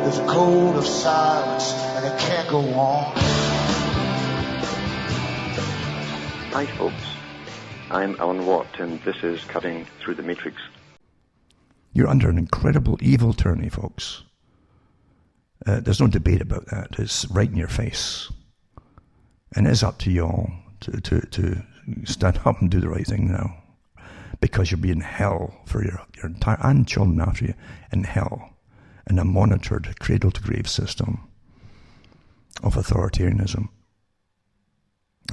There's a code of silence, and it can't go on. Hi folks, I'm Alan Watt, and this is Cutting Through the Matrix. You're under an incredible evil tyranny, folks. There's no debate about that. It's right in your face. And it's up to you all to stand up and do the right thing now. Because you'll be in hell for your entire, and children after you, in hell. In a monitored cradle-to-grave system of authoritarianism.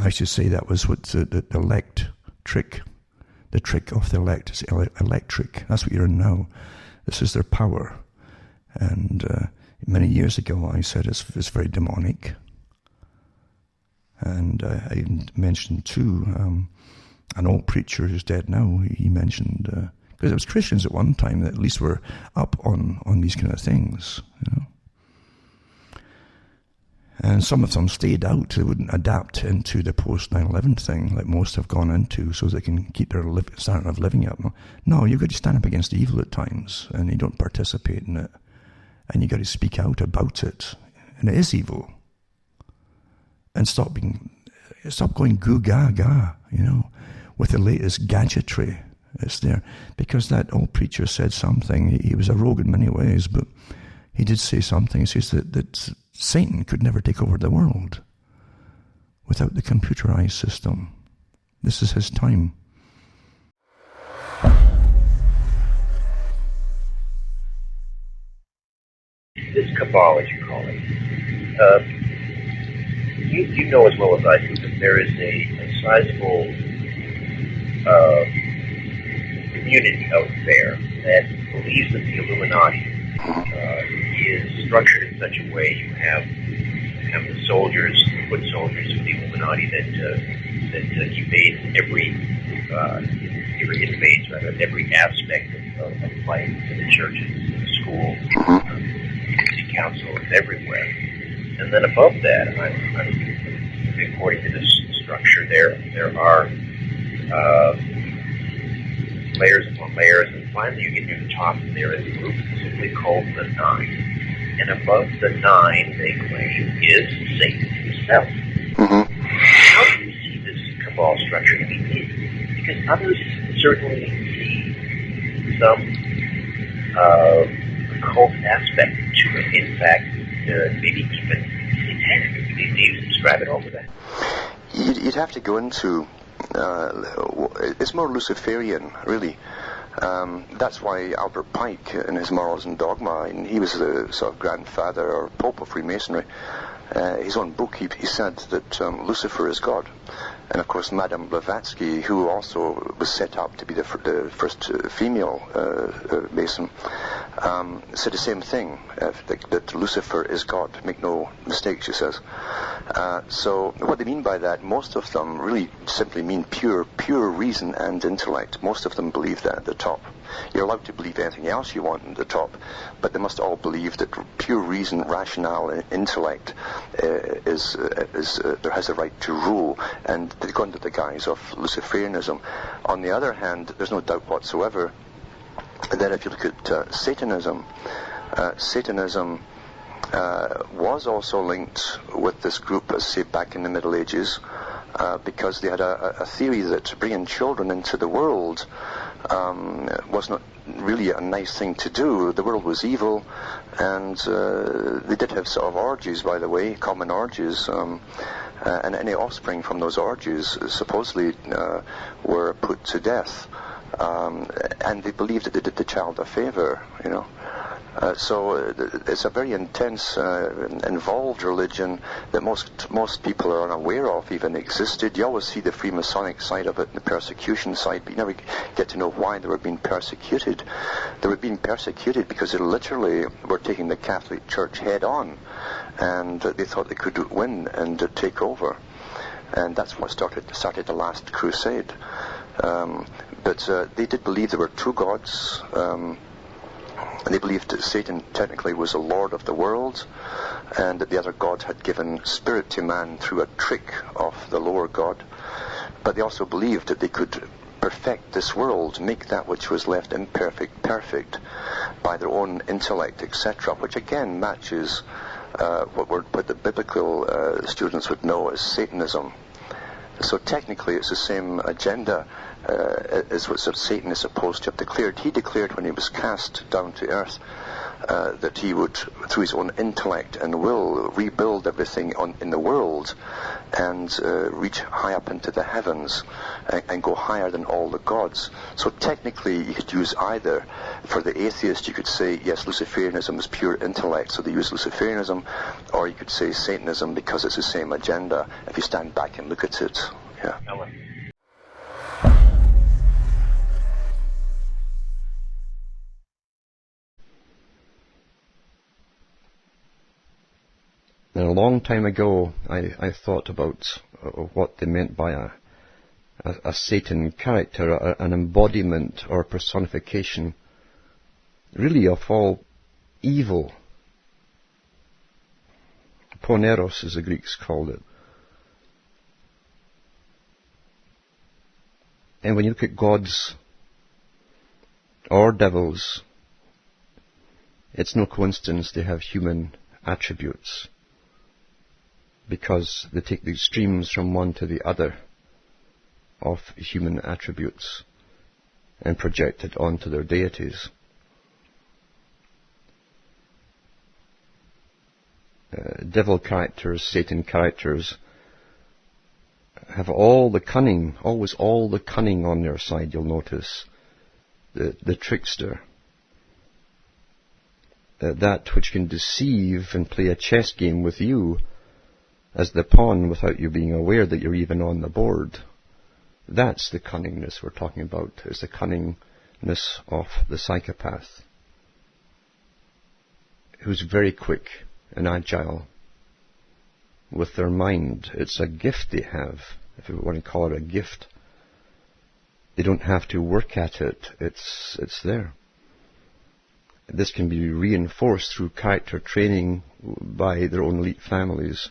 I should say that was what the elect trick, the trick of the elect, is electric. That's what you're in now. This is their power. And many years ago I said it's very demonic. And I mentioned too, an old preacher who's dead now, he mentioned, because it was Christians at one time that at least were up on these kind of things, you know. And some of them stayed out. They wouldn't adapt into the post 9/11 thing like most have gone into, so they can keep their standard of living up. No, you've got to stand up against evil at times, and you don't participate in it. And you've got to speak out about it. And it is evil. And stop going goo gaga, you know, with the latest gadgetry. It's there. Because that old preacher said something. He was a rogue in many ways, but he did say something. He says that Satan could never take over the world without the computerized system. This is his time. This cabal, as you call it, you know as well as I do that there is a sizable community out there that believes that the Illuminati is structured in such a way. You have the soldiers, the foot soldiers of the Illuminati that evade every aspect of life in the churches, in the schools, city councils, everywhere. And then above that, according to this structure, there are layers upon layers, and finally you get near the top, and there is a group simply called the Nine. And above the Nine, they claim, is Satan himself. How do you see this cabal structure? I mean, because others certainly see some occult aspect to it. In fact, maybe even satanic. Do you subscribe at all to that? You'd have to go into, it's more Luciferian, really. That's why Albert Pike, in his Morals and Dogma, and he was the sort of grandfather or Pope of Freemasonry, his own book, he said that Lucifer is God. And of course, Madame Blavatsky, who also was set up to be the first female Mason, said the same thing, that Lucifer is God. Make no mistake, she says. So what they mean by that, most of them really simply mean pure reason and intellect. Most of them believe that at the top. You're allowed to believe anything else you want at the top, but they must all believe that pure reason, rationale, and intellect there has a right to rule, and they go under the guise of Luciferianism. On the other hand, there's no doubt whatsoever that if you look at Satanism, Satanism was also linked with this group, as say back in the Middle Ages, because they had a theory that bringing children into the world was not really a nice thing to do. The world was evil, and they did have sort of orgies, by the way, common orgies, and any offspring from those orgies supposedly were put to death, and they believed that they did the child a favor, you know. So it's a very intense, involved religion that most people are unaware of even existed. You always see the Freemasonic side of it, the persecution side, but you never get to know why they were being persecuted. They were being persecuted because they literally were taking the Catholic Church head on, and they thought they could win and take over. And that's what started the last crusade. But they did believe there were two gods. And they believed that Satan technically was the lord of the world, and that the other god had given spirit to man through a trick of the lower god. But they also believed that they could perfect this world, make that which was left imperfect perfect by their own intellect, etc., which again matches what the biblical students would know as Satanism. So technically it's the same agenda as what sort of Satan is supposed to have declared. He declared when he was cast down to earth that he would, through his own intellect and will, rebuild everything in the world and reach high up into the heavens and go higher than all the gods. So technically you could use either. For the atheist you could say, yes, Luciferianism is pure intellect, so they use Luciferianism, or you could say Satanism because it's the same agenda if you stand back and look at it. Yeah. And a long time ago, I thought about what they meant by a Satan character, an embodiment or personification, really of all evil. Poneros, as the Greeks called it. And when you look at gods or devils, it's no coincidence they have human attributes, because they take the extremes from one to the other of human attributes and project it onto their deities. Devil characters, Satan characters, have all the cunning, always all the cunning on their side, you'll notice. The trickster. That which can deceive and play a chess game with you as the pawn without you being aware that you're even on the board. That's the cunningness we're talking about, is the cunningness of the psychopath, who's very quick and agile with their mind. It's a gift they have, if you want to call it a gift. They don't have to work at it. It's there. This can be reinforced through character training by their own elite families,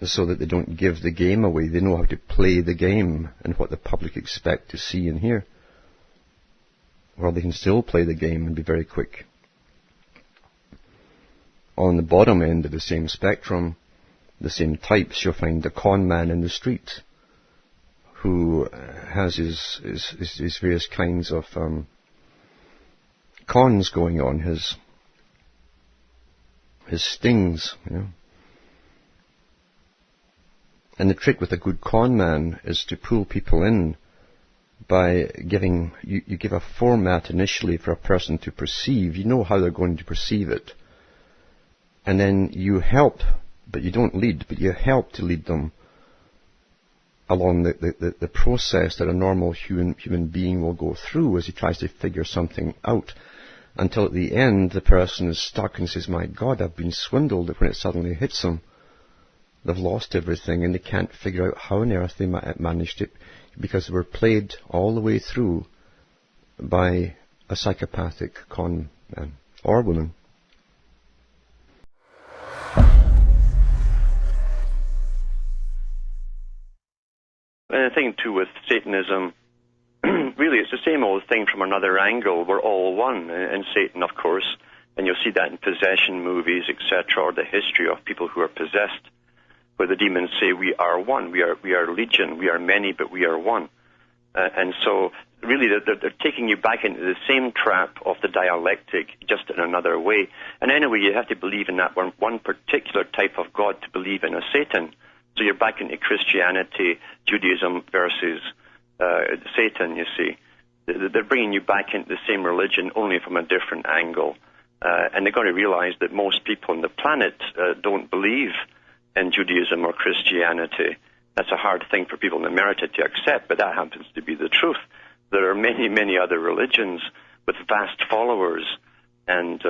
so that they don't give the game away. They know how to play the game and what the public expect to see and hear. Or they can still play the game and be very quick. On the bottom end of the same spectrum, the same types, you'll find the con man in the street, who has his various kinds of cons going on, his stings, you know. And the trick with a good con man is to pull people in by giving, you give a format initially for a person to perceive. You know how they're going to perceive it. And then you help, but you don't lead, but you help to lead them along the process that a normal human being will go through as he tries to figure something out, until at the end the person is stuck and says, my God, I've been swindled. When it suddenly hits them, they've lost everything and they can't figure out how on earth they managed it, because they were played all the way through by a psychopathic con man or woman. And the thing too with Satanism, really it's the same old thing from another angle. We're all one, and Satan, of course, and you'll see that in possession movies, etc., or the history of people who are possessed, where the demons say, we are one, we are legion, we are many, but we are one. And so really they're taking you back into the same trap of the dialectic, just in another way. And anyway, you have to believe in that one particular type of God to believe in, a Satan. So you're back into Christianity, Judaism versus Satan, you see. They're bringing you back into the same religion, only from a different angle. And they've got to realize that most people on the planet don't believe in Judaism or Christianity. That's a hard thing for people in America to accept, but that happens to be the truth. There are many, many other religions with vast followers, and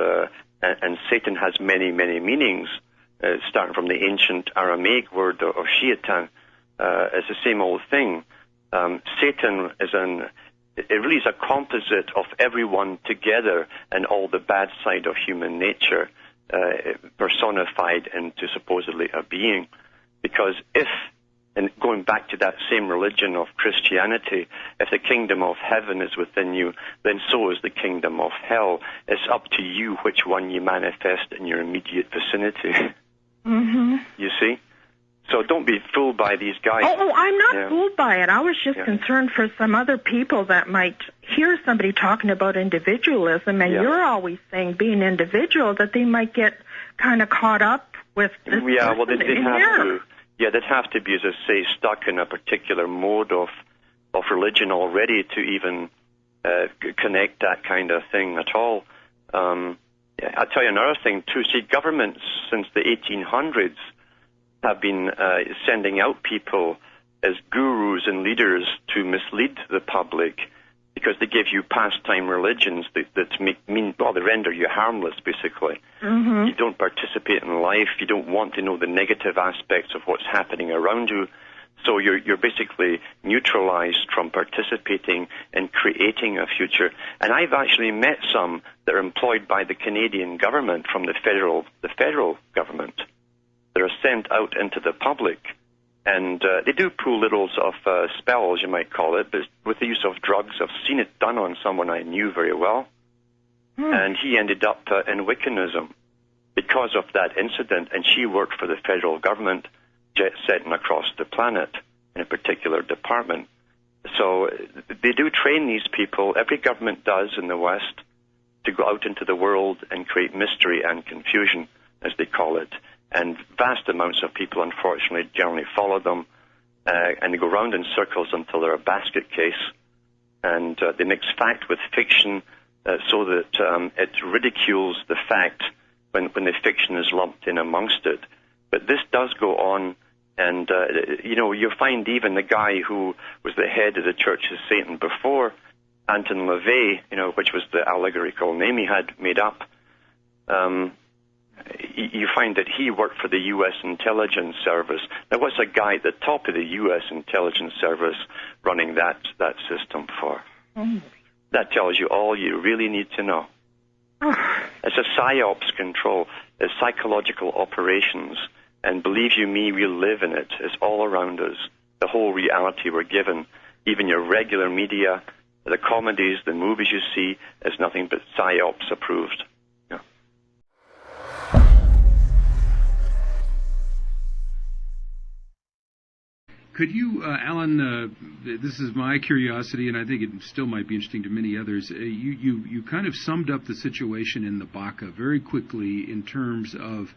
Satan has many, many meanings. Starting from the ancient Aramaic word of Shaitan, it's the same old thing. Satan it really is a composite of everyone together and all the bad side of human nature personified into supposedly a being. Because if And going back to that same religion of Christianity, if the kingdom of heaven is within you, then so is the kingdom of hell. It's up to you which one you manifest in your immediate vicinity. Mm-hmm. You see? So don't be fooled by these guys. Oh, I'm not fooled by it. I was just concerned for some other people that might hear somebody talking about individualism, and you're always saying being individual, that they might get kind of caught up with this well, they'd have to. Yeah, they'd have to be, as I say, stuck in a particular mode of religion already to even connect that kind of thing at all. I'll tell you another thing, too. See, governments since the 1800s have been sending out people as gurus and leaders to mislead the public because they give you pastime religions that they render you harmless, basically. Mm-hmm. You don't participate in life. You don't want to know the negative aspects of what's happening around you. So you're basically neutralized from participating in creating a future. And I've actually met some that are employed by the Canadian government from the federal government that are sent out into the public. And they do pull little sort of spells, you might call it, but with the use of drugs. I've seen it done on someone I knew very well. And he ended up in Wiccanism because of that incident. And she worked for the federal government, jet-setting across the planet in a particular department. So they do train these people, every government does in the West, to go out into the world and create mystery and confusion, as they call it. And vast amounts of people, unfortunately, generally follow them, and they go round in circles until they're a basket case. And they mix fact with fiction so that it ridicules the fact when the fiction is lumped in amongst it. But this does go on, and, you'll find even the guy who was the head of the Church of Satan before, Anton LaVey, which was the allegorical name he had made up, you find that he worked for the U.S. intelligence service. Now, what's a guy at the top of the U.S. intelligence service running that system for? That tells you all you really need to know. It's a psyops control. It's psychological operations. And believe you me, we live in it. It's all around us. The whole reality we're given, even your regular media, the comedies, the movies you see, is nothing but psyops approved. Could you, Alan, this is my curiosity, and I think it still might be interesting to many others, you kind of summed up the situation in the Baka very quickly in terms of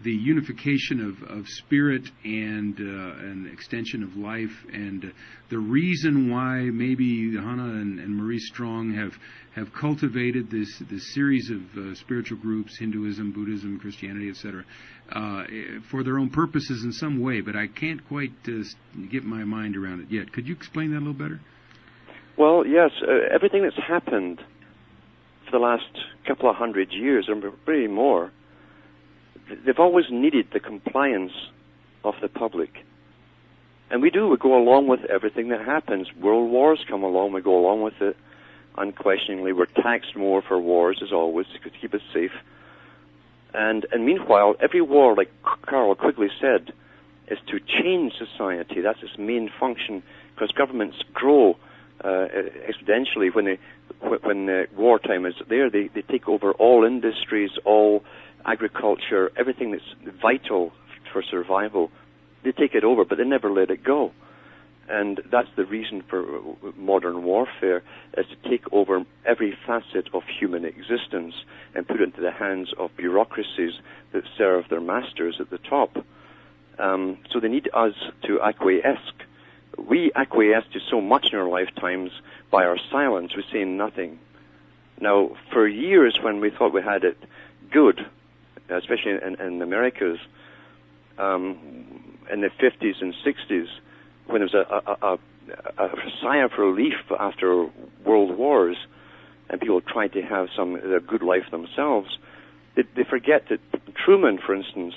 the unification of spirit and an extension of life, and the reason why maybe Hannah and Marie Strong have cultivated this series of spiritual groups, Hinduism, Buddhism, Christianity, etc., for their own purposes in some way, but I can't quite get my mind around it yet. Could you explain that a little better? Well, yes. Everything that's happened for the last couple of 100 years, or maybe more, they've always needed the compliance of the public. And we go along with everything that happens. World wars come along, we go along with it. Unquestioningly, we're taxed more for wars, as always, to keep us safe. And meanwhile, every war, like Carl quickly said, is to change society. That's its main function, because governments grow exponentially. When wartime is there, they take over all industries, all agriculture, everything that's vital for survival. They take it over, but they never let it go. And that's the reason for modern warfare, is to take over every facet of human existence and put it into the hands of bureaucracies that serve their masters at the top. So they need us to acquiesce. We acquiesce to so much in our lifetimes by our silence. We say nothing. Now, for years when we thought we had it good, especially in the Americas, in the 50s and 60s, when there was a sigh of relief after world wars, and people tried to have a good life themselves, they forget that Truman, for instance,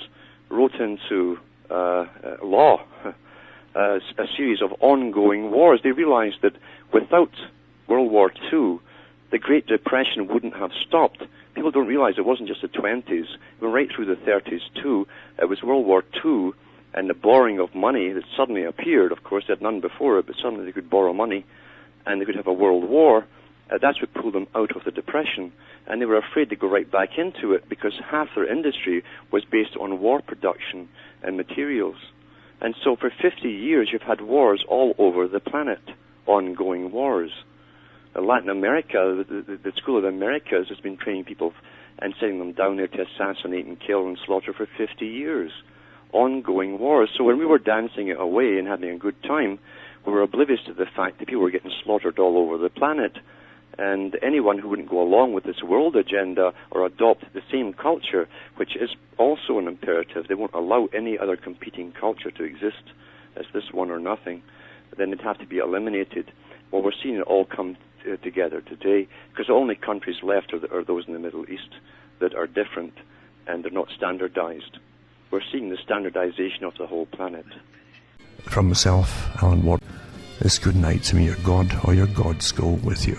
wrote into law a series of ongoing wars. They realized that without World War II, the Great Depression wouldn't have stopped. People don't realize it wasn't just the 20s. It went right through the 30s, too. It was World War II and the borrowing of money that suddenly appeared. Of course, they had none before it, but suddenly they could borrow money, and they could have a world war. That's what pulled them out of the Depression, and they were afraid to go right back into it because half their industry was based on war production and materials. And so for 50 years, you've had wars all over the planet, ongoing wars. Latin America, the School of the Americas has been training people and sending them down there to assassinate and kill and slaughter for 50 years. Ongoing wars. So when we were dancing it away and having a good time, we were oblivious to the fact that people were getting slaughtered all over the planet. And anyone who wouldn't go along with this world agenda or adopt the same culture, which is also an imperative, they won't allow any other competing culture to exist as this one or nothing, then it'd have to be eliminated. Well, we're seeing it all come together today, because the only countries left are those in the Middle East that are different and they're not standardized. We're seeing the standardization of the whole planet. From myself, Alan Watt, it's good night to me. Your God or your gods go with you.